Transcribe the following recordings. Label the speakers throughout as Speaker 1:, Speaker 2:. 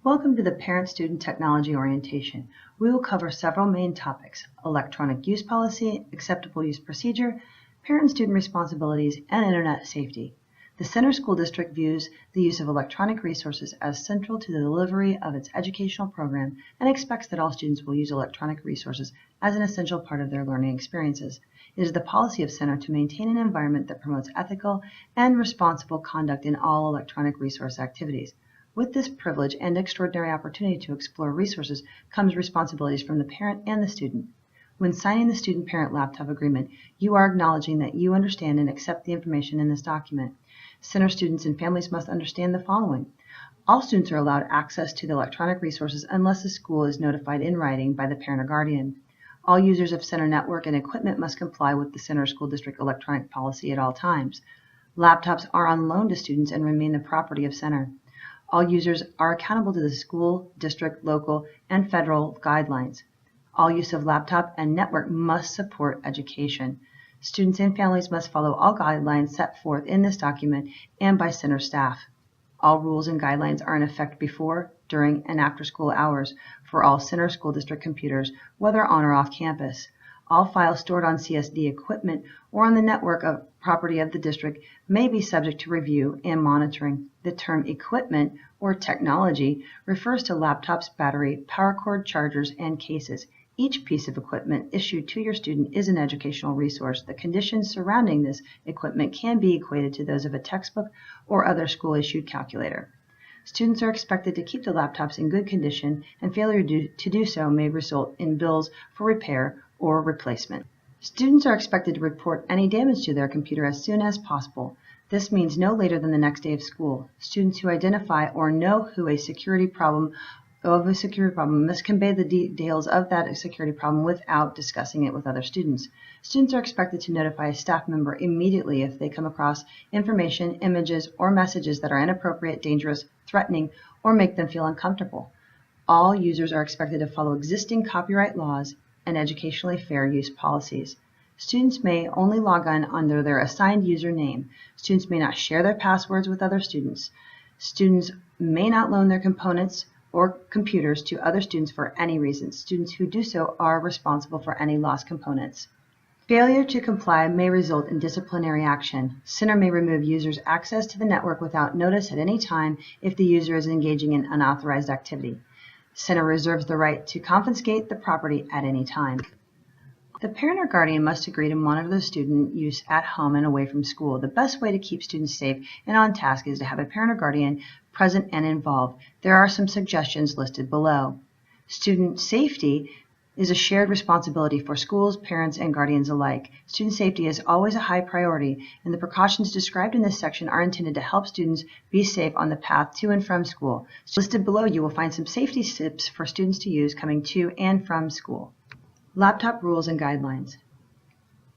Speaker 1: Welcome to the Parent-Student Technology Orientation. We will cover several main topics: electronic use policy, acceptable use procedure, parent-student responsibilities, and internet safety. The Center School District views the use of electronic resources as central to the delivery of its educational program and expects that all students will use electronic resources as an essential part of their learning experiences. It is the policy of Center to maintain an environment that promotes ethical and responsible conduct in all electronic resource activities. With this privilege and extraordinary opportunity to explore resources comes responsibilities from the parent and the student. When signing the student-parent laptop agreement, you are acknowledging that you understand and accept the information in this document. Center students and families must understand the following. All students are allowed access to the electronic resources unless the school is notified in writing by the parent or guardian. All users of Center network and equipment must comply with the Center School District electronic policy at all times. Laptops are on loan to students and remain the property of Center. All users are accountable to the school, district, local, and federal guidelines. All use of laptop and network must support education. Students and families must follow all guidelines set forth in this document and by Center staff. All rules and guidelines are in effect before, during, and after school hours for all Center School District computers, whether on or off campus. All files stored on CSD equipment or on the network of property of the district may be subject to review and monitoring. The term equipment or technology refers to laptops, battery, power cord, chargers, and cases. Each piece of equipment issued to your student is an educational resource. The conditions surrounding this equipment can be equated to those of a textbook or other school-issued calculator. Students are expected to keep the laptops in good condition, and failure to do so may result in bills for repair or replacement. Students are expected to report any damage to their computer as soon as possible. This means no later than the next day of school. Students who identify or know of a security problem must convey the details of that security problem without discussing it with other students. Students are expected to notify a staff member immediately if they come across information, images, or messages that are inappropriate, dangerous, threatening, or make them feel uncomfortable. All users are expected to follow existing copyright laws and educationally fair use policies. Students may only log on under their assigned username. Students may not share their passwords with other students. Students may not loan their components or computers to other students for any reason. Students who do so are responsible for any lost components. Failure to comply may result in disciplinary action. Center may remove users' access to the network without notice at any time if the user is engaging in unauthorized activity. Center reserves the right to confiscate the property at any time. The parent or guardian must agree to monitor the student use at home and away from school. The best way to keep students safe and on task is to have a parent or guardian present and involved. There are some suggestions listed below. Student safety is a shared responsibility for schools, parents, and guardians alike. Student safety is always a high priority, and the precautions described in this section are intended to help students be safe on the path to and from school. Listed below, you will find some safety tips for students to use coming to and from school. Laptop rules and guidelines.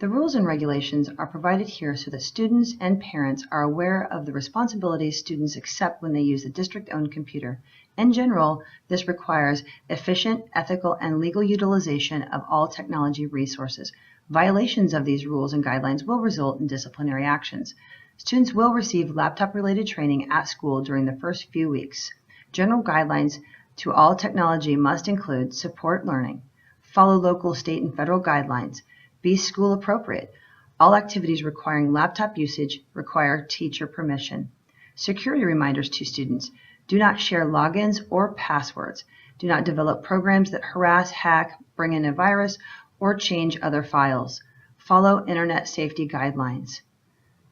Speaker 1: The rules and regulations are provided here so that students and parents are aware of the responsibilities students accept when they use a district-owned computer. In general, this requires efficient, ethical, and legal utilization of all technology resources. Violations of these rules and guidelines will result in disciplinary actions. Students will receive laptop-related training at school during the first few weeks. General guidelines to all technology must include support learning, follow local, state, and federal guidelines, be school appropriate. All activities requiring laptop usage require teacher permission. Security reminders to students. Do not share logins or passwords. Do not develop programs that harass, hack, bring in a virus, or change other files. Follow internet safety guidelines.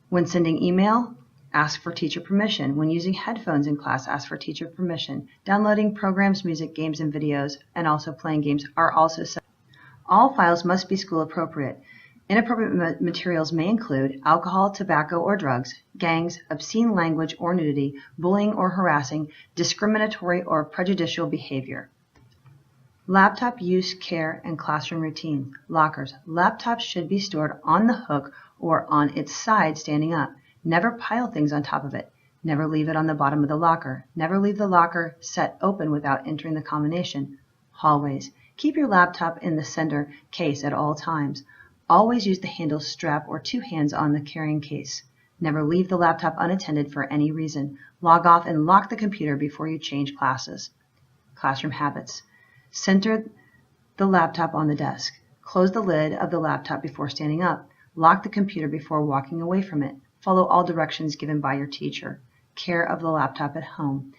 Speaker 1: When sending email, ask for teacher permission. When using headphones in class, ask for teacher permission. Downloading programs, music, games, and videos, and also playing games are also set. All files must be school appropriate. Inappropriate materials may include alcohol, tobacco, or drugs, gangs, obscene language or nudity, bullying or harassing, discriminatory or prejudicial behavior. Laptop use, care, and classroom routine. Lockers. Laptops should be stored on the hook or on its side standing up. Never pile things on top of it. Never leave it on the bottom of the locker. Never leave the locker set open without entering the combination. Hallways. Keep your laptop in the center case at all times. Always use the handle strap or two hands on the carrying case. Never leave the laptop unattended for any reason. Log off and lock the computer before you change classes. Classroom habits. Center the laptop on the desk. Close the lid of the laptop before standing up. Lock the computer before walking away from it. Follow all directions given by your teacher. Care of the laptop at home.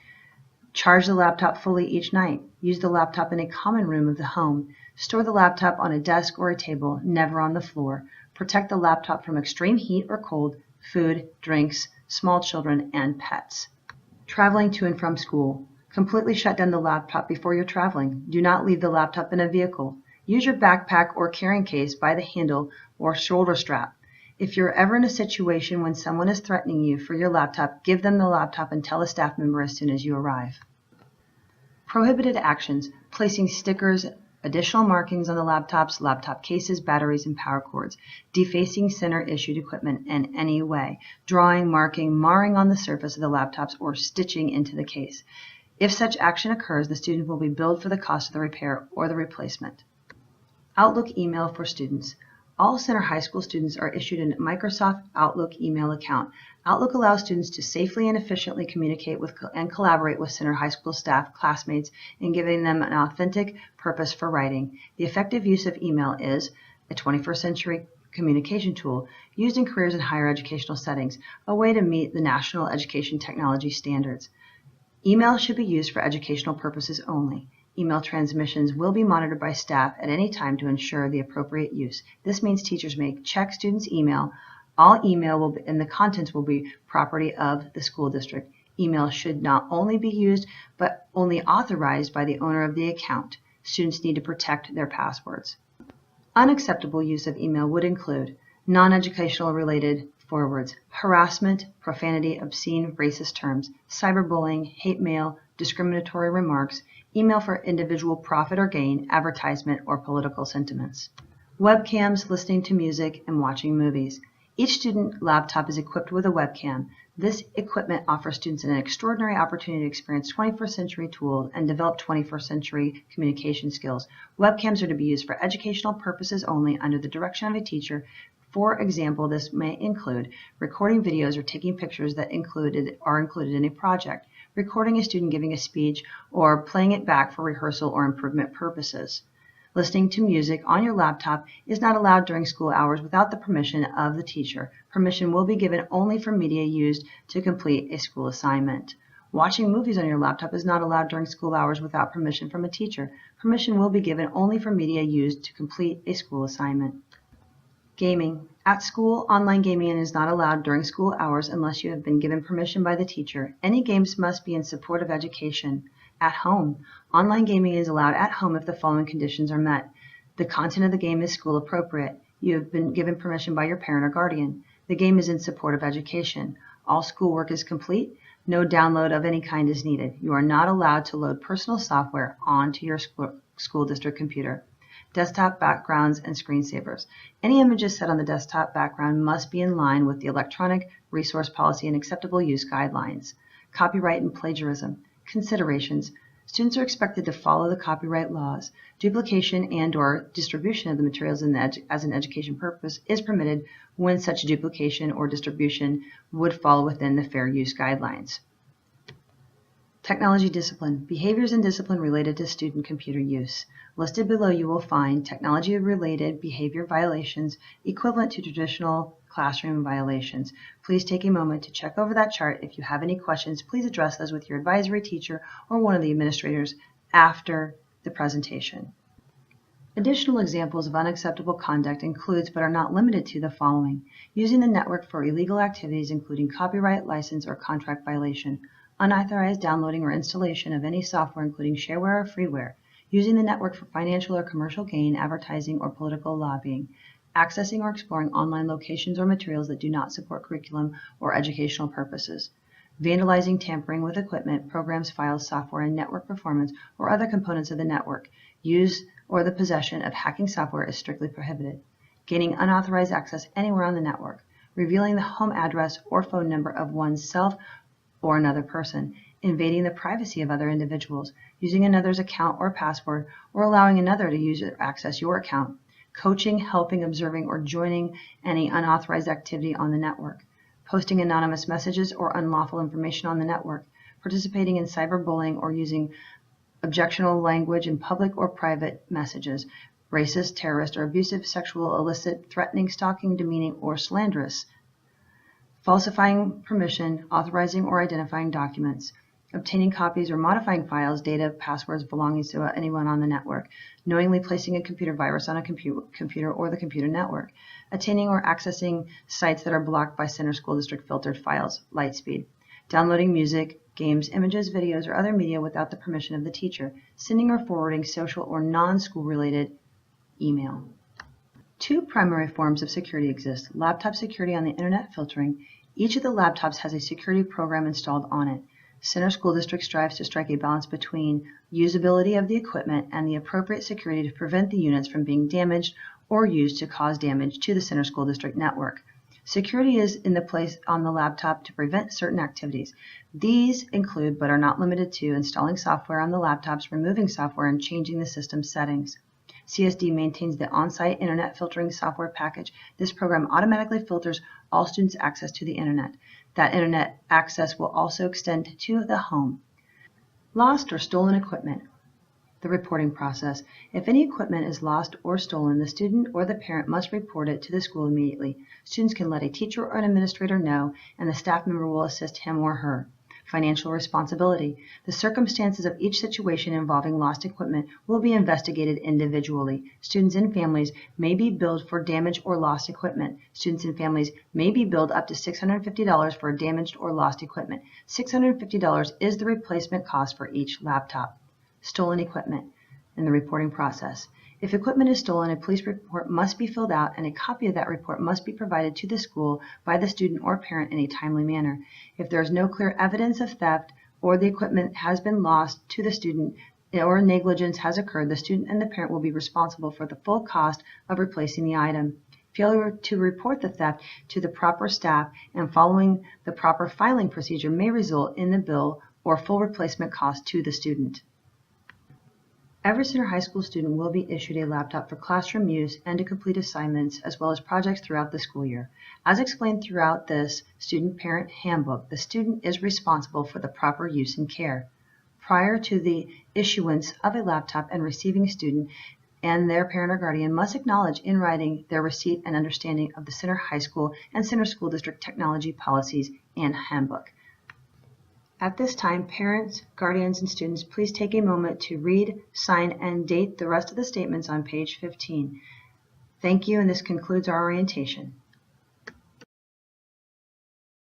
Speaker 1: Charge the laptop fully each night. Use the laptop in a common room of the home. Store the laptop on a desk or a table, never on the floor. Protect the laptop from extreme heat or cold, food, drinks, small children, and pets. Traveling to and from school. Completely shut down the laptop before you're traveling. Do not leave the laptop in a vehicle. Use your backpack or carrying case by the handle or shoulder strap. If you're ever in a situation when someone is threatening you for your laptop, give them the laptop and tell a staff member as soon as you arrive. Prohibited actions: placing stickers, additional markings on the laptops, laptop cases, batteries, and power cords, defacing center-issued equipment in any way, drawing, marking, marring on the surface of the laptops, or stitching into the case. If such action occurs, the student will be billed for the cost of the repair or the replacement. Outlook email for students. All Center High School students are issued a Microsoft Outlook email account. Outlook allows students to safely and efficiently communicate with and collaborate with Center High School staff, classmates, in giving them an authentic purpose for writing. The effective use of email is a 21st century communication tool used in careers and higher educational settings, a way to meet the national education technology standards. Email should be used for educational purposes only. Email transmissions will be monitored by staff at any time to ensure the appropriate use. This means teachers may check students' email. All email and the contents will be property of the school district. Email should not only be used, but only authorized by the owner of the account. Students need to protect their passwords. Unacceptable use of email would include non-educational related forwards, harassment, profanity, obscene, racist terms, cyberbullying, hate mail, discriminatory remarks, email for individual profit or gain, advertisement, or political sentiments. Webcams, listening to music, and watching movies. Each student laptop is equipped with a webcam. This equipment offers students an extraordinary opportunity to experience 21st century tools and develop 21st century communication skills. Webcams are to be used for educational purposes only under the direction of a teacher. For example, this may include recording videos or taking pictures that are included in a project, recording a student giving a speech, or playing it back for rehearsal or improvement purposes. Listening to music on your laptop is not allowed during school hours without the permission of the teacher. Permission will be given only for media used to complete a school assignment. Watching movies on your laptop is not allowed during school hours without permission from a teacher. Permission will be given only for media used to complete a school assignment. Gaming. At school, online gaming is not allowed during school hours unless you have been given permission by the teacher. Any games must be in support of education. At home. Online gaming is allowed at home if the following conditions are met. The content of the game is school appropriate. You have been given permission by your parent or guardian. The game is in support of education. All schoolwork is complete. No download of any kind is needed. You are not allowed to load personal software onto your school district computer. Desktop backgrounds and screensavers. Any images set on the desktop background must be in line with the Electronic Resource Policy and Acceptable Use Guidelines. Copyright and plagiarism. Considerations. Students are expected to follow the copyright laws. Duplication and/or distribution of the materials as an education purpose is permitted when such duplication or distribution would fall within the fair use guidelines. Technology discipline. Behaviors and discipline related to student computer use. Listed below you will find technology-related behavior violations equivalent to traditional classroom violations. Please take a moment to check over that chart. If you have any questions, please address those with your advisory teacher or one of the administrators after the presentation. Additional examples of unacceptable conduct includes but are not limited to the following: using the network for illegal activities including copyright, license, or contract violation, unauthorized downloading or installation of any software including shareware or freeware, using the network for financial or commercial gain, advertising, or political lobbying, accessing or exploring online locations or materials that do not support curriculum or educational purposes, vandalizing, tampering with equipment, programs, files, software, and network performance, or other components of the network. Use or the possession of hacking software is strictly prohibited. Gaining unauthorized access anywhere on the network, revealing the home address or phone number of oneself or another person, invading the privacy of other individuals, using another's account or password, or allowing another to use or access your account, coaching, helping, observing, or joining any unauthorized activity on the network, posting anonymous messages or unlawful information on the network, participating in cyberbullying or using objectionable language in public or private messages, racist, terrorist, or abusive, sexual, illicit, threatening, stalking, demeaning, or slanderous, falsifying permission, authorizing or identifying documents, obtaining copies or modifying files, data, passwords belonging to anyone on the network, knowingly placing a computer virus on a computer or the computer network, attaining or accessing sites that are blocked by Center School District filtered files, Lightspeed, downloading music, games, images, videos, or other media without the permission of the teacher, sending or forwarding social or non-school related email. Two primary forms of security exist: laptop security on the internet filtering. Each of the laptops has a security program installed on it. Center School District strives to strike a balance between usability of the equipment and the appropriate security to prevent the units from being damaged or used to cause damage to the Center School District network. Security is in the place on the laptop to prevent certain activities. These include, but are not limited to, installing software on the laptops, removing software, and changing the system settings. CSD maintains the on-site internet filtering software package. This program automatically filters all students' access to the internet. That internet access will also extend to the home. Lost or stolen equipment. The reporting process. If any equipment is lost or stolen, the student or the parent must report it to the school immediately. Students can let a teacher or an administrator know, and the staff member will assist him or her. Financial responsibility. The circumstances of each situation involving lost equipment will be investigated individually. Students and families may be billed for damaged or lost equipment. Students and families may be billed up to $650 for damaged or lost equipment. $650 is the replacement cost for each laptop. Stolen equipment in the reporting process. If equipment is stolen, a police report must be filled out, and a copy of that report must be provided to the school by the student or parent in a timely manner. If there is no clear evidence of theft or the equipment has been lost to the student or negligence has occurred, the student and the parent will be responsible for the full cost of replacing the item. Failure to report the theft to the proper staff and following the proper filing procedure may result in the bill or full replacement cost to the student. Every Center High School student will be issued a laptop for classroom use and to complete assignments as well as projects throughout the school year. As explained throughout this student-parent handbook, the student is responsible for the proper use and care. Prior to the issuance of a laptop and receiving student and their parent or guardian must acknowledge in writing their receipt and understanding of the Center High School and Center School District technology policies and handbook. At this time, parents, guardians, and students, please take a moment to read, sign, and date the rest of the statements on page 15. Thank you, and this concludes our orientation.